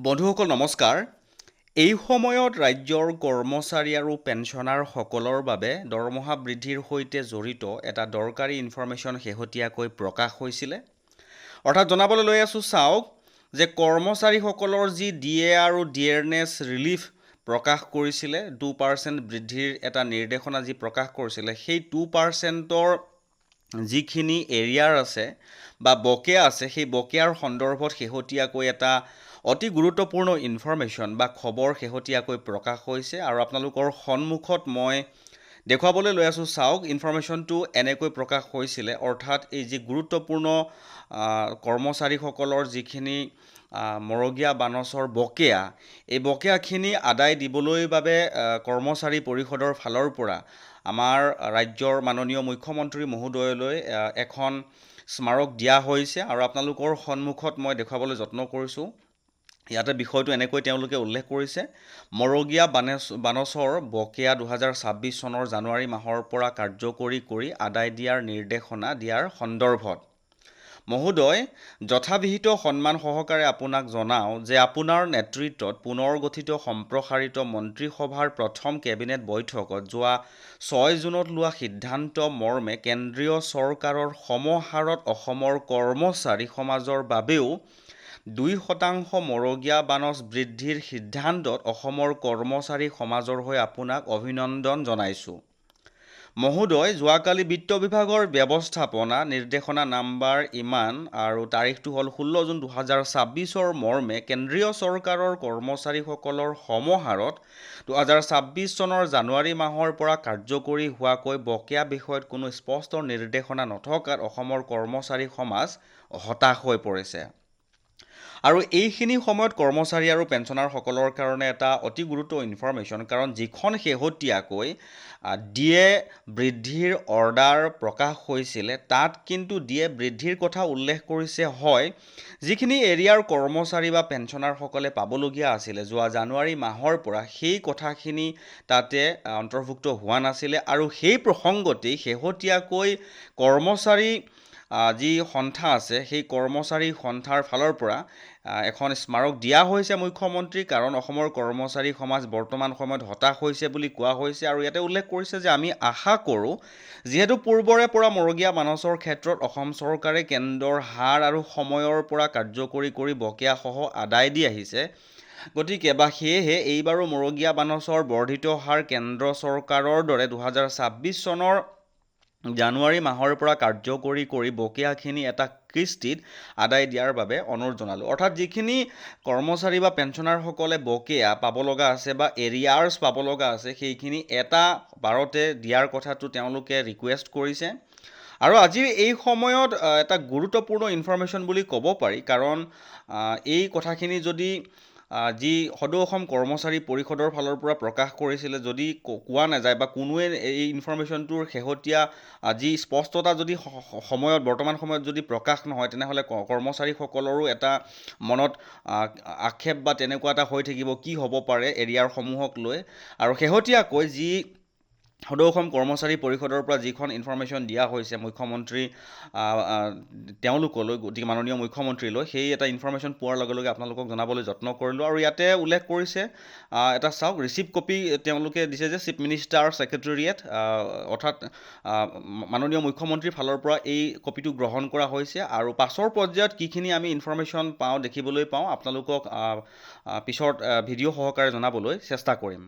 বন্ধুসকল নমস্কাৰ। এই সময়ত ৰাজ্যৰ কৰ্মচাৰী আৰু পেঞ্চনাৰসকলৰ বাবে দৰমহা বৃদ্ধিৰ সৈতে জড়িত এটা দৰকাৰী ইনফৰমেশ্যন শেহতীয়াকৈ প্ৰকাশ হৈছিলে। অৰ্থাৎ জনাবলৈ লৈ আছোঁ, চাওক যে কৰ্মচাৰীসকলৰ যি DA আৰু ডিয়েৰনেছ ৰিলিফ প্ৰকাশ কৰিছিলে, 2% বৃদ্ধিৰ এটা নিৰ্দেশনা যি প্ৰকাশ কৰিছিলে, সেই 2%ৰ যিখিনি এৰিয়াৰ আছে বা বকেয়া আছে, সেই বকেয়াৰ সন্দৰ্ভত শেহতীয়াকৈ এটা অতি গুৰুত্বপূৰ্ণ ইনফৰমেশ্যন বা খবৰ শেহতীয়াকৈ প্ৰকাশ হৈছে আৰু আপোনালোকৰ সন্মুখত মই দেখুৱাবলৈ লৈ আছোঁ। চাওক, ইনফৰমেশ্যনটো এনেকৈ প্ৰকাশ হৈছিলে, অৰ্থাৎ এই যি গুৰুত্বপূৰ্ণ কৰ্মচাৰীসকলৰ যিখিনি মৰগীয়া বানচৰ বকেয়া, এই বকেয়াখিনি আদায় দিবলৈ বাবে কৰ্মচাৰী পৰিষদৰ ফালৰ পৰা আমাৰ ৰাজ্যৰ মাননীয় মুখ্যমন্ত্ৰী মহোদয়লৈ এখন স্মাৰক দিয়া হৈছে আৰু আপোনালোকৰ সন্মুখত মই দেখুৱাবলৈ যত্ন কৰিছোঁ। ইয়াতে বিষয়টো এনেকৈ তেওঁলোকে উল্লেখ কৰিছে, মৰগীয়া বানচৰ বকেয়া 2026 চনৰ জানুৱাৰী মাহৰ পৰা কাৰ্যকৰী কৰি আদায় দিয়াৰ নিৰ্দেশনা দিয়াৰ সন্দৰ্ভত মহোদয়, যথাবিহিত সন্মান সহকাৰে আপোনাক জনাওঁ যে আপোনাৰ নেতৃত্বত পুনৰ গঠিত সম্প্ৰসাৰিত মন্ত্ৰীসভাৰ প্ৰথম কেবিনেট বৈঠকত যোৱা 6 জুনত লোৱা সিদ্ধান্ত মৰ্মে কেন্দ্ৰীয় চৰকাৰৰ সমহাৰত অসমৰ কৰ্মচাৰী সমাজৰ বাবেও 2% মৰগীয়া বানচ বৃদ্ধিৰ সিদ্ধান্তত অসমৰ কৰ্মচাৰী সমাজৰ হৈ আপোনাক অভিনন্দন জনাইছোঁ। মহোদয়, যোৱাকালি বিত্ত বিভাগৰ ব্যৱস্থাপনা নিৰ্দেশনা নাম্বাৰ ইমান আৰু তাৰিখটো হ'ল 16 জুন 2026 মৰ্মে কেন্দ্ৰীয় চৰকাৰৰ কৰ্মচাৰীসকলৰ সমাহাৰত 2026 চনৰ জানুৱাৰী মাহৰ পৰা কাৰ্যকৰী হোৱাকৈ বকেয়া বিষয়ত কোনো স্পষ্ট নিৰ্দেশনা নথকাত অসমৰ কৰ্মচাৰী সমাজ হতাশ হৈ পৰিছে। আৰু এইখিনি সময়ত কৰ্মচাৰী আৰু পেঞ্চনাৰসকলৰ কাৰণে এটা অতি গুৰুত্বপূৰ্ণ ইনফৰমেশ্যন, কাৰণ যিখন শেহতীয়াকৈ DA বৃদ্ধিৰ অৰ্ডাৰ প্ৰকাশ হৈছিলে, তাত কিন্তু DA বৃদ্ধিৰ কথা উল্লেখ কৰিছে, হয়, যিখিনি এৰিয়াৰ কৰ্মচাৰী বা পেঞ্চনাৰসকলে পাবলগীয়া আছিলে যোৱা জানুৱাৰী মাহৰ পৰা, সেই কথাখিনি তাতে অন্তৰ্ভুক্ত হোৱা নাছিলে। আৰু সেই প্ৰসংগতেই শেহতীয়াকৈ কৰ্মচাৰী যি সন্থা আছে, সেই কৰ্মচাৰী সন্থাৰ ফালৰ পৰা এখন স্মাৰক দিয়া হৈছে মুখ্যমন্ত্ৰীক, কাৰণ অসমৰ কৰ্মচাৰী সমাজ বৰ্তমান সময়ত হতাশ হৈছে বুলি কোৱা হৈছে। আৰু ইয়াতে উল্লেখ কৰিছে যে আমি আশা কৰোঁ, যিহেতু পূৰ্বৰে পৰা মৰগীয়া বানচৰ ক্ষেত্ৰত অসম চৰকাৰে কেন্দ্ৰৰ হাৰ আৰু সময়ৰ পৰা কাৰ্যকৰী কৰি বকেয়াসহ আদায় দি আহিছে, গতিকে সেয়েহে এইবাৰো মৰগীয়া বানচৰ বৰ্ধিত হাৰ কেন্দ্ৰ চৰকাৰৰ দৰে 2026 চনৰ জানুৱাৰী মাহৰ পৰা কাৰ্যকৰী কৰি বকেয়াখিনি এটা কিস্তিত আদায় দিয়াৰ বাবে অনুৰোধ জনালোঁ। অৰ্থাৎ যিখিনি কৰ্মচাৰী বা পেঞ্চনাৰসকলে বকেয়া পাব লগা আছে বা এৰিয়াৰ্ছ পাব লগা আছে, সেইখিনি এটা বাৰতে দিয়াৰ কথাটো তেওঁলোকে ৰিকুৱেষ্ট কৰিছে। আৰু আজিৰ এই সময়ত এটা গুৰুত্বপূৰ্ণ ইনফৰমেশ্যন বুলি ক'ব পাৰি, কাৰণ এই কথাখিনি যদি যি সদৌ অসম কৰ্মচাৰী পৰিষদৰ ফালৰ পৰা প্ৰকাশ কৰিছিলে, যদি কোৱা নাযায় বা কোনোৱে এই ইনফৰমেশ্যনটোৰ শেহতীয়া যি স্পষ্টতা যদি বৰ্তমান সময়ত যদি প্ৰকাশ নহয়, তেনেহ'লে কৰ্মচাৰীসকলৰো এটা মনত আক্ষেপ বা তেনেকুৱা এটা হৈ থাকিব, কি হ'ব পাৰে এৰিয়াৰসমূহক লৈ। আৰু শেহতীয়াকৈ যি সদৌ অসম কৰ্মচাৰী পৰিষদৰ পৰা যিখন ইনফৰমেশ্যন দিয়া হৈছে মুখ্যমন্ত্ৰী তেওঁলোকলৈ, গতিকে মাননীয় মুখ্যমন্ত্ৰীলৈ, সেই এটা ইনফৰমেশ্যন পোৱাৰ লগে লগে আপোনালোকক জনাবলৈ যত্ন কৰিলোঁ। আৰু ইয়াতে উল্লেখ কৰিছে, এটা চাওক, ৰিচিভ কপি তেওঁলোকে দিছে যে চিফ মিনিষ্টাৰ ছেক্ৰেটেৰিয়েট, অৰ্থাৎ মাননীয় মুখ্যমন্ত্ৰীৰ ফালৰ পৰা এই কপিটো গ্ৰহণ কৰা হৈছে। আৰু পাছৰ পৰ্যায়ত কিখিনি আমি ইনফৰমেশ্যন দেখিবলৈ পাওঁ, আপোনালোকক পিছত ভিডিঅ' সহকাৰে জনাবলৈ চেষ্টা কৰিম।